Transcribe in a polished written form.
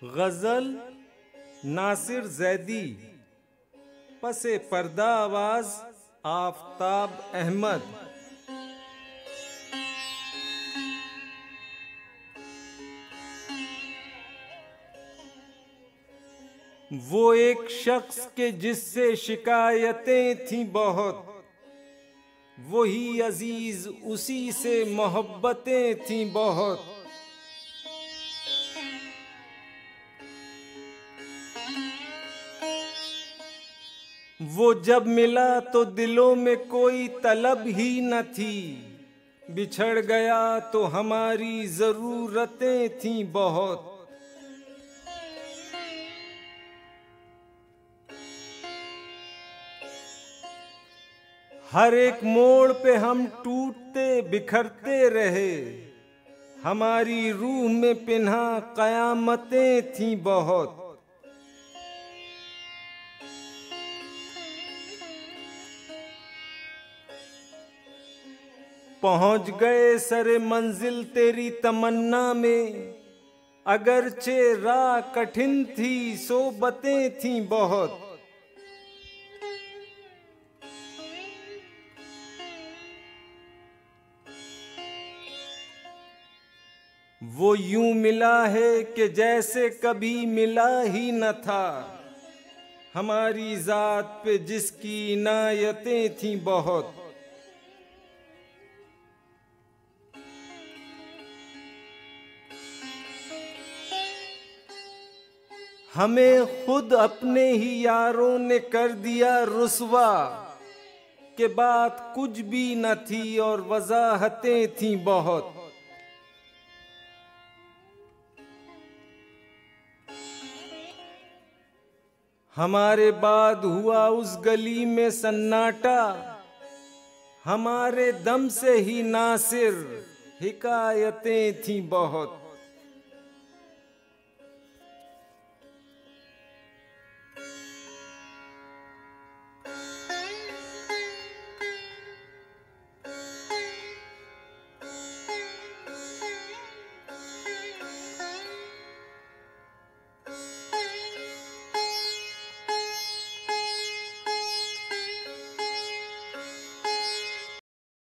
गजल नासिर जैदी, पसे पर्दा आवाज आफताब अहमद। वो एक शख्स के जिससे शिकायतें थीं बहुत, वही अजीज उसी से मोहब्बतें थीं बहुत। वो जब मिला तो दिलों में कोई तलब ही न थी, बिछड़ गया तो हमारी जरूरतें थीं बहुत। हर एक मोड़ पे हम टूटते बिखरते रहे, हमारी रूह में पिन्हा कयामतें थीं बहुत। पहुंच गए सरे मंजिल तेरी तमन्ना में, अगरचे राह कठिन थी सोबतें थीं बहुत। वो यूं मिला है कि जैसे कभी मिला ही न था, हमारी जात पे जिसकी इनायतें थीं बहुत। हमें खुद अपने ही यारों ने कर दिया रुस्वा, के बात कुछ भी न थी और वजाहतें थीं बहुत। हमारे बाद हुआ उस गली में सन्नाटा, हमारे दम से ही नासिर हिकायतें थीं बहुत।